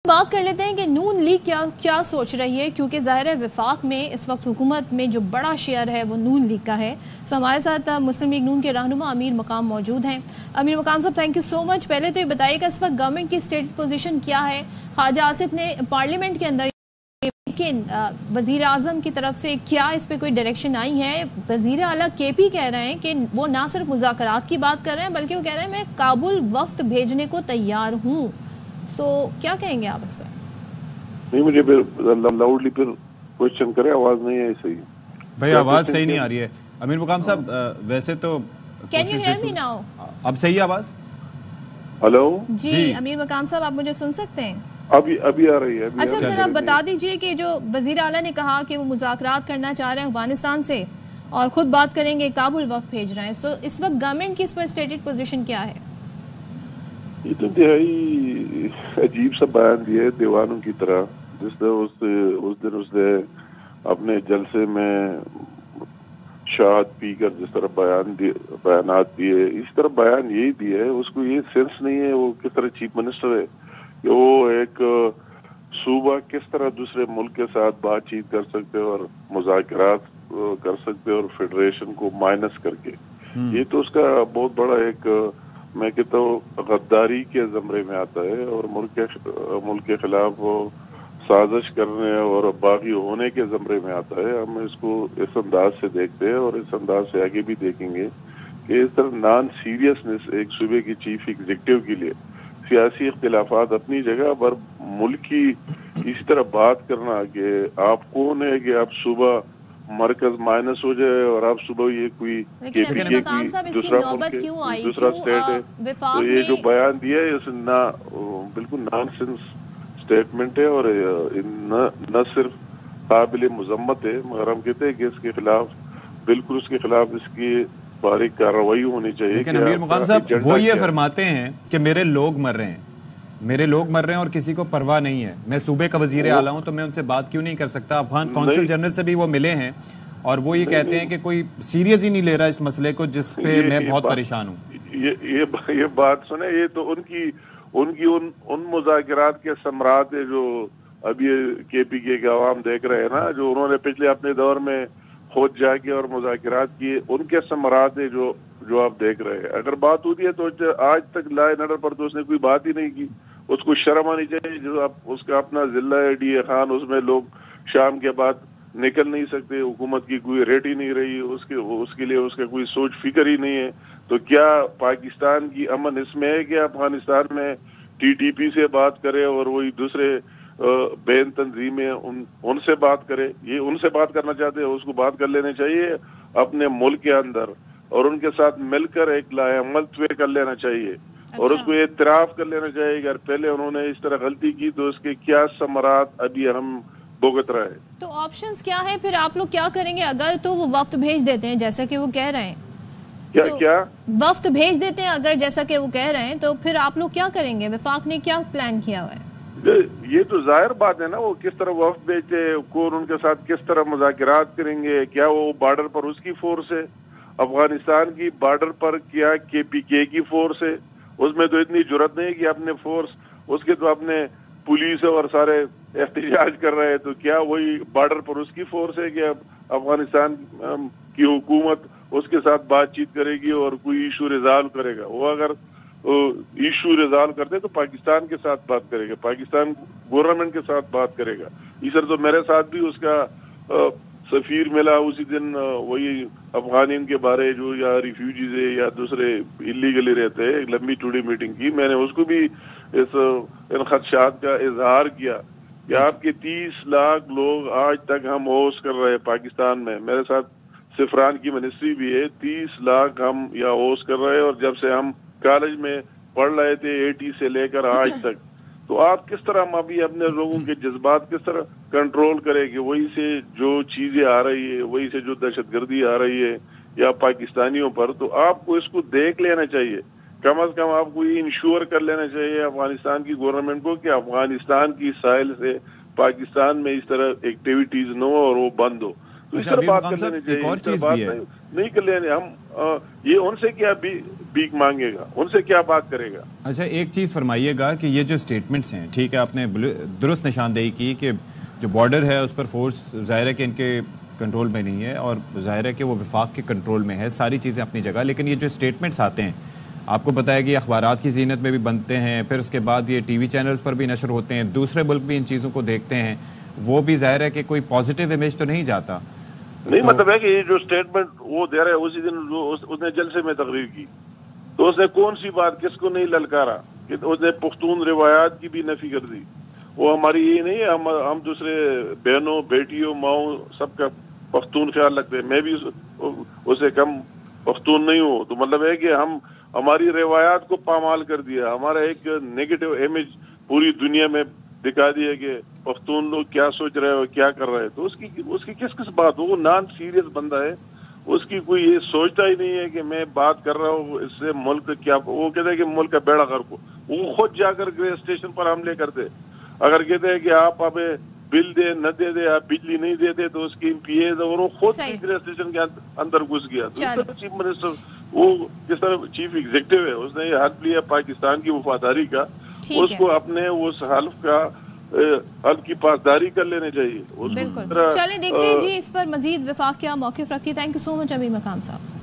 बात कर लेते हैं कि नून लीग क्या सोच रही है, क्योंकि ज़ाहिर है वफाक में इस वक्त हुकूमत में जो बड़ा शेयर है वो नून लीग का है। सो हमारे साथ मुस्लिम लीग नून के रहनुमा अमीर मकाम मौजूद हैं। अमीर मकाम साहब, थैंक यू सो मच। पहले तो ये बताइएगा इस वक्त गवर्नमेंट की स्टेट पोजीशन क्या है। ख्वाजा आसिफ ने पार्लियामेंट के अंदर, लेकिन वज़ीर आज़म की तरफ से क्या इस पे कोई डायरेक्शन आई है? वज़ीर आला केपी कह रहे हैं कि वो ना सिर्फ मुज़ाकरात की बात कर रहे हैं बल्कि वो कह रहे हैं मैं काबुल वफ्द भेजने को तैयार हूँ। सो क्या कहेंगे आप इस पर? नहीं, मुझे लाउडली फिर क्वेश्चन करें, आवाज नहीं है सही भाई, आवाज सही नहीं आ रही है। अमीर मुकाम साहब, वैसे तो can you hear me now? अब सही है आवाज? हेलो जी अमीर मकाम साहब, आप मुझे सुन सकते हैं? अभी आ रही है। अच्छा सर, आप बता दीजिए कि जो वजीर आला ने कहा कि वो मुज़ाकरात करना चाह रहे हैं अफगानिस्तान से और खुद बात करेंगे, काबुल वफ्द भेज रहे हैं, सो इस वक्त गवर्नमेंट की इस पर स्टेटेड पोजीशन क्या है? ये तो इंतहाई अजीब सा बयान दिया दीवानों की तरह। जिस तरह उस दिन उसने अपने जलसे में शहाद पीकर जिस तरह बयानात दिए, इस तरह बयान यही दिए है। उसको ये सेंस नहीं है वो किस तरह चीफ मिनिस्टर है कि वो एक सूबा किस तरह दूसरे मुल्क के साथ बातचीत कर सकते और मुज़ाकरात कर सकते और फेडरेशन को माइनस करके। ये तो उसका बहुत बड़ा एक, मैं कहता हूँ, गद्दारी के ज़मरे में आता है और मुल्क के खिलाफ वो साजिश करने और बागी होने के ज़मरे में आता है। हम इसको इस अंदाज से देखते हैं और इस अंदाज से आगे भी देखेंगे कि इस तरह नॉन सीरियसनेस एक सूबे की चीफ एग्जीक्यूटिव के लिए, सियासी इख्तिलाफात अपनी जगह पर, मुल्क की इस तरह बात करना कि आप कौन है कि आप सुबह मरकज माइनस हो जाए और आप सुबह ये कोई दूसरा स्टेट है, तो ये जो बयान दिया है इस बिल्कुल नॉनसेंस स्टेटमेंट है और न सिर्फ काबिल मुजम्मत है, मगर हम कहते हैं कि इसके खिलाफ बिल्कुल उसके खिलाफ इसकी बारीक कार्रवाई होनी चाहिए। लेकिन अमीर मुकाम साहब वो ये फरमाते हैं कि मेरे लोग मर रहे हैं, मेरे लोग मर रहे हैं और किसी को परवाह नहीं है। मैं सूबे का वजीर आला हूं तो मैं उनसे बात क्यों नहीं कर सकता? अफगान कौंसिल जनरल से भी वो मिले हैं और वो ये कहते हैं कि कोई सीरियस ही नहीं ले रहा इस मसले को, जिस पे मैं बहुत परेशान हूँ। ये बात सुने, ये तो उनकी उन मुज़ाकरात के समरात है जो अभी केपी के आवाम देख रहे हैं ना, जो उन्होंने पिछले अपने दौर में खुद जाके और मुज़ाकरात किए, उनके समरात है जो आप देख रहे हैं। अगर बात होती है तो आज तक लॉ एंड ऑर्डर पर तो उसने कोई बात ही नहीं की। उसको शर्म आनी चाहिए। जो आप उसका अपना जिला है DA खान, उसमें लोग शाम के बाद निकल नहीं सकते, हुकूमत की कोई रेट ही नहीं रही, उसके लिए उसका कोई सोच फिक्र ही नहीं है। तो क्या पाकिस्तान की अमन इसमें है कि अफगानिस्तान में TTP से बात करे और वही दूसरे बैन तंजीमें उनसे बात करे? ये उनसे बात करना चाहते हैं, उसको बात कर लेनी चाहिए अपने मुल्क के अंदर और उनके साथ मिलकर एक लाएअमल तय कर लेना चाहिए। अच्छा। और उसको एतराफ कर लेना चाहिए अगर पहले उन्होंने इस तरह गलती की तो उसके क्या समरात अभी हम भुगत रहे हैं। तो ऑप्शंस क्या है फिर? आप लोग क्या करेंगे अगर तो वो वफ्द भेज देते हैं जैसा कि वो कह रहे हैं? क्या वफ्द भेज देते हैं अगर जैसा कि वो कह रहे हैं, तो फिर आप लोग क्या करेंगे? वफाक ने क्या प्लान किया हुआ है? ये तो जाहिर बात है ना, वो किस तरह वफ्द भेजे, कौन उनके साथ किस तरह मुज़ाकरात करेंगे, क्या वो बॉर्डर पर उसकी फोर्स है, अफगानिस्तान की बॉर्डर पर क्या KPK की फोर्स है? उसमें तो इतनी जुर्रत नहीं कि अपने फोर्स, उसके तो अपने पुलिस और सारे एहतजाज कर रहे हैं, तो क्या वही बॉर्डर पर उसकी फोर्स है कि अब अफगानिस्तान की हुकूमत उसके साथ बातचीत करेगी और कोई इशू रिजॉल्व करेगा? वो अगर इशू रिजॉल्व करते तो पाकिस्तान के साथ बात करेगा, पाकिस्तान गवर्नमेंट के साथ बात करेगा। इस तरह तो मेरे साथ भी उसका सफीर मिला उसी दिन, वही अफगानियों के बारे जो या रिफ्यूजीज है या दूसरे इलीगली रहते हैं, एक लंबी चौड़ी मीटिंग की। मैंने उसको भी इन खदशात का इजहार किया कि आपके 30 लाख लोग आज तक हम होस्ट कर रहे हैं पाकिस्तान में। मेरे साथ सिफरान की मिनिस्ट्री भी है, 30 लाख हम यहाँ होस्ट कर रहे हैं और जब से हम कॉलेज में पढ़ रहे थे 80 से लेकर आज तक। तो आप किस तरह हम अभी अपने लोगों के जज्बात किस तरह कंट्रोल करेंगे? वही से जो चीजें आ रही है, वही से जो दहशतगर्दी आ रही है या पाकिस्तानियों पर, तो आपको इसको देख लेना चाहिए। कम अज कम आपको ये इंश्योर कर लेना चाहिए अफगानिस्तान की गवर्नमेंट को कि अफगानिस्तान की साइल से पाकिस्तान में इस तरह एक्टिविटीज न हो और वो बंद हो। तो इस तरह बात कर लेनी चाहिए। एक और चीज भी है, नहीं कर लेने हम ये उनसे क्या भीख मांगेगा, उनसे क्या बात करेगा। अच्छा, एक चीज फरमाइएगा कि ये जो स्टेटमेंट्स हैं, ठीक है, आपने दुरुस्त निशानदेही की कि जो बॉर्डर है उस पर फोर्स जाहिर है कि इनके कंट्रोल में नहीं है और जाहिर है कि वो वफाक के कंट्रोल में है, सारी चीज़ें अपनी जगह। लेकिन ये जो स्टेटमेंट्स आते हैं, आपको पता है कि अखबारात की ज़ीनत में भी बनते हैं, फिर उसके बाद ये टीवी चैनल्स पर भी नशर होते हैं, दूसरे मुल्क भी इन चीज़ों को देखते हैं, वो भी जाहिर है कि कोई पॉजिटिव इमेज तो नहीं जाता। नहीं, मतलब है कि ये जो स्टेटमेंट वो दे रहा है, उसी दिन उसने जलसे में तकरीर की, तो उसने कौन सी बात किसको नहीं ललकारा कि उसने पुख्तून रिवायात की भी नफी कर दी। वो हमारी ये नहीं है, हम दूसरे बहनों बेटियों माओ सबका पख्तून ख्याल रखते हैं, मैं भी उससे कम पख्तून नहीं हूँ। तो मतलब है कि हम हमारी रिवायात को पामाल कर दिया, हमारा एक नेगेटिव इमेज पूरी दुनिया में दिखा दिया कि पख्तून लोग क्या सोच रहे हो, क्या कर रहे हैं। तो उसकी किस किस बात, वो नॉन सीरियस बंदा है, उसकी कोई ये सोचता ही नहीं है कि मैं बात कर रहा हूँ इससे मुल्क क्या, वो कहते हैं कि मुल्क का बेड़ा गर्क हो। वो खुद जाकर ग्रे स्टेशन पर हमले करते, अगर कहते हैं कि आप हमें बिल दे न दे दे, आप बिजली नहीं देते तो उसकी पीए, और वो खुद ग्रे स्टेशन के अंदर घुस गया। तो चीफ मिनिस्टर वो किस तरह चीफ एग्जीक्यूटिव है, उसने ये हल्फ लिया पाकिस्तान की वफादारी का, उसको अपने उस हल्फ का हल्फ की पासदारी कर लेने चाहिए। बिल्कुल, चलिए देखते हैं जी इस पर मजीद वफाक क्या मौक़िफ़ रखती है। थैंक यू सो मच अमीर मकाम साहब।